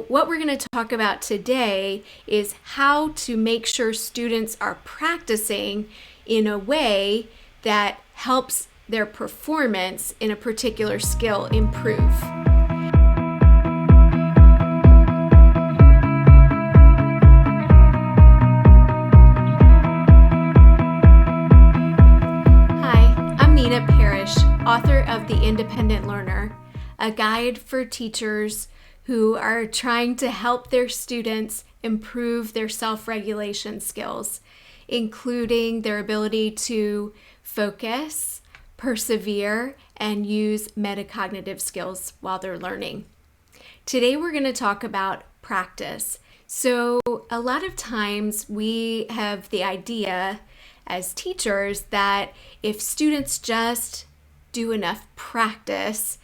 what we're going to talk about today is how to make sure students are practicing in a way that helps their performance in a particular skill improve. Hi, I'm Nina Parrish, author of The Independent Learner, a guide for teachers who are trying to help their students improve their self-regulation skills, including their ability to focus, persevere, and use metacognitive skills while they're learning. Today we're going to talk about practice. So a lot of times we have the idea as teachers that if students just do enough practice,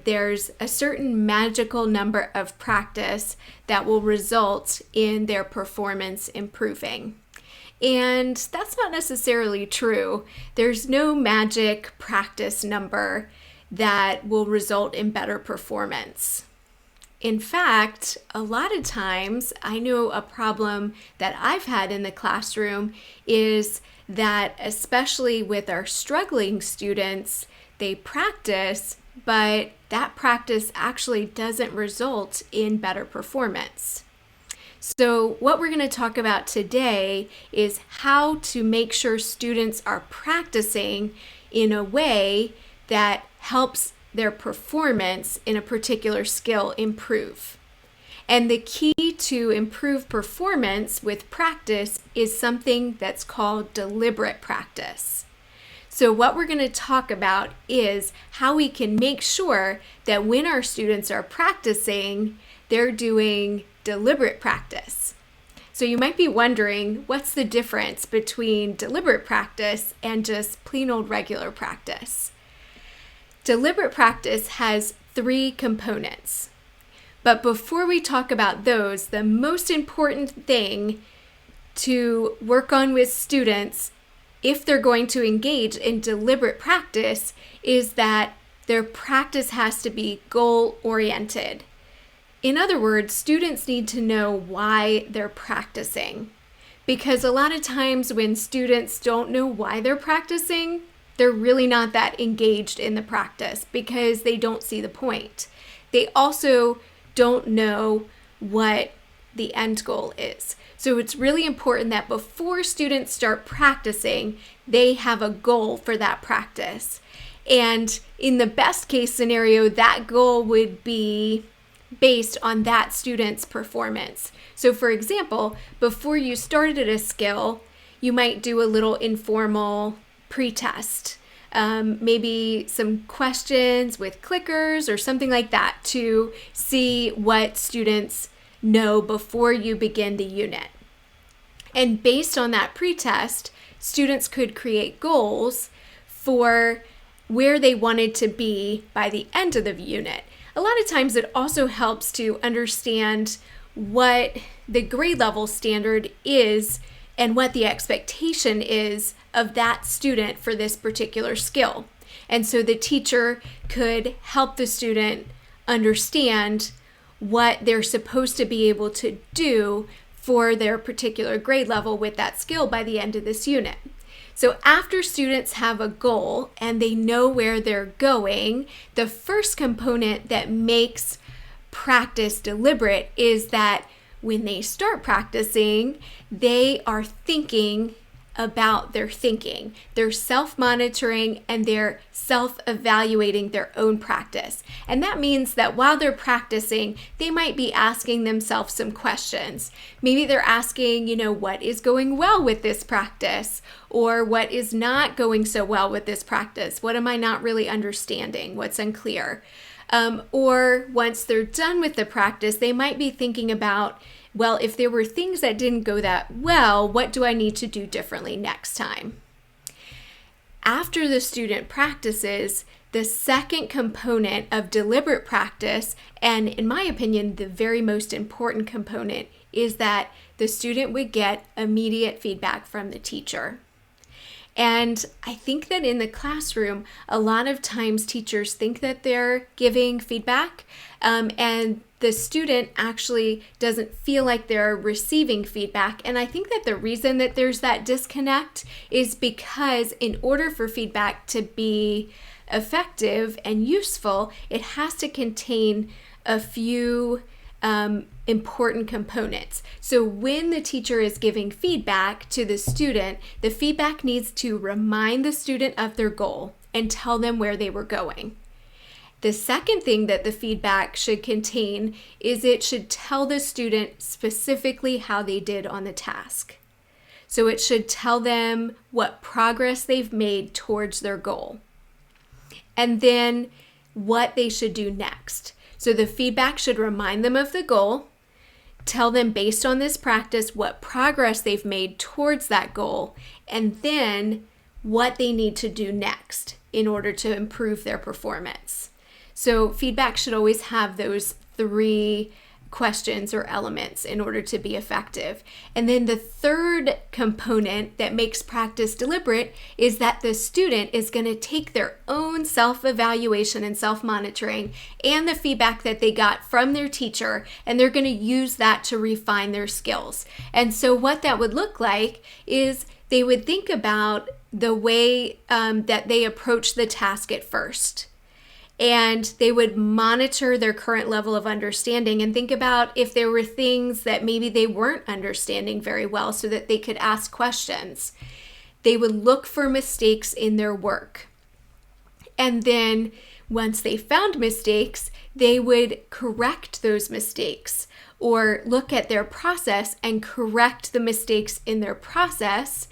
there's a certain magical number of practice that will result in their performance improving. And that's not necessarily true. There's no magic practice number that will result in better performance. In fact, a lot of times I know a problem that I've had in the classroom is that, especially with our struggling students, they practice, but that practice actually doesn't result in better performance. So what we're going to talk about today is how to make sure students are practicing in a way that helps their performance in a particular skill improve. And the key to improve performance with practice is something that's called deliberate practice. So what we're going to talk about is how we can make sure that when our students are practicing, they're doing deliberate practice. So you might be wondering, what's the difference between deliberate practice and just plain old regular practice? Deliberate practice has 3 components. But before we talk about those, the most important thing to work on with students if they're going to engage in deliberate practice is that their practice has to be goal-oriented. In other words, students need to know why they're practicing. Because a lot of times when students don't know why they're practicing, they're really not that engaged in the practice because they don't see the point. They also don't know what the end goal is. So it's really important that before students start practicing, they have a goal for that practice. And in the best case scenario, that goal would be based on that student's performance. So for example, before you started a skill, you might do a little informal pre-test. Maybe some questions with clickers or something like that to see what students know before you begin the unit. And based on that pretest, students could create goals for where they wanted to be by the end of the unit. A lot of times it also helps to understand what the grade level standard is and what the expectation is of that student for this particular skill. And so the teacher could help the student understand what they're supposed to be able to do for their particular grade level with that skill by the end of this unit. So after students have a goal and they know where they're going, the first component that makes practice deliberate is that when they start practicing, they are thinking about their thinking. They're self-monitoring and they're self-evaluating their own practice. And that means that while they're practicing, they might be asking themselves some questions. Maybe they're asking, what is going well with this practice? Or what is not going so well with this practice? What am I not really understanding? What's unclear? Or once they're done with the practice, they might be thinking about, well, if there were things that didn't go that well, what do I need to do differently next time? After the student practices, the second component of deliberate practice, and in my opinion, the very most important component, is that the student would get immediate feedback from the teacher. And I think that in the classroom, a lot of times teachers think that they're giving feedback, and the student actually doesn't feel like they're receiving feedback. And I think that the reason that there's that disconnect is because in order for feedback to be effective and useful, it has to contain a few important components. So when the teacher is giving feedback to the student, the feedback needs to remind the student of their goal and tell them where they were going. The second thing that the feedback should contain is it should tell the student specifically how they did on the task. So it should tell them what progress they've made towards their goal, and then what they should do next. So the feedback should remind them of the goal, tell them based on this practice what progress they've made towards that goal, and then what they need to do next in order to improve their performance. So feedback should always have those 3 questions or elements in order to be effective. And then the third component that makes practice deliberate is that the student is going to take their own self-evaluation and self-monitoring and the feedback that they got from their teacher, and they're going to use that to refine their skills. And so what that would look like is they would think about the way that they approach the task at first. And they would monitor their current level of understanding and think about if there were things that maybe they weren't understanding very well so that they could ask questions. They would look for mistakes in their work. And then once they found mistakes, they would correct those mistakes or look at their process and correct the mistakes in their process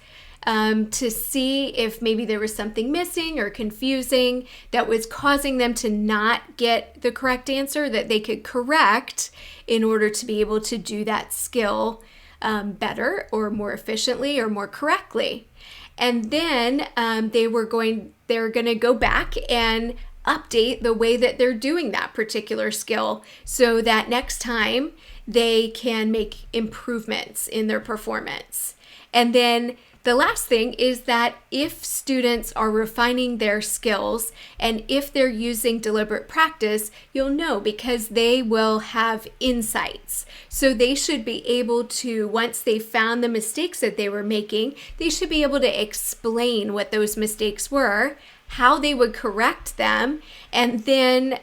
to see if maybe there was something missing or confusing that was causing them to not get the correct answer that they could correct in order to be able to do that skill better or more efficiently or more correctly. And then they're going to go back and update the way that they're doing that particular skill so that next time they can make improvements in their performance. And then the last thing is that if students are refining their skills and if they're using deliberate practice, you'll know because they will have insights. So they should be able to, once they found the mistakes that they were making, they should be able to explain what those mistakes were, how they would correct them, and then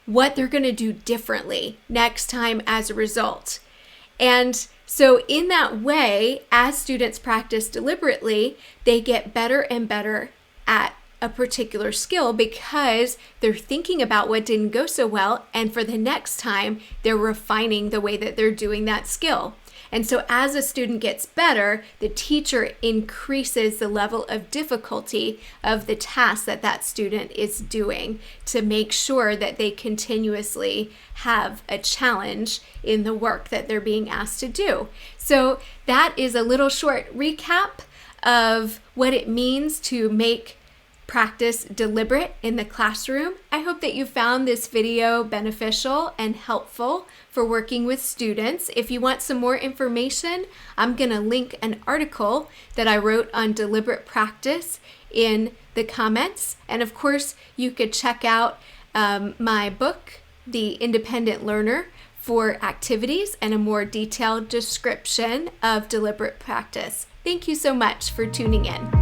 what they're going to do differently next time as a result. And so in that way, as students practice deliberately, they get better and better at a particular skill because they're thinking about what didn't go so well, and for the next time, they're refining the way that they're doing that skill. And so as a student gets better, the teacher increases the level of difficulty of the task that that student is doing to make sure that they continuously have a challenge in the work that they're being asked to do. So that is a little short recap of what it means to make practice deliberate in the classroom. I hope that you found this video beneficial and helpful for working with students. If you want some more information, I'm going to link an article that I wrote on deliberate practice in the comments. And of course, you could check out my book, The Independent Learner, for activities and a more detailed description of deliberate practice. Thank you so much for tuning in.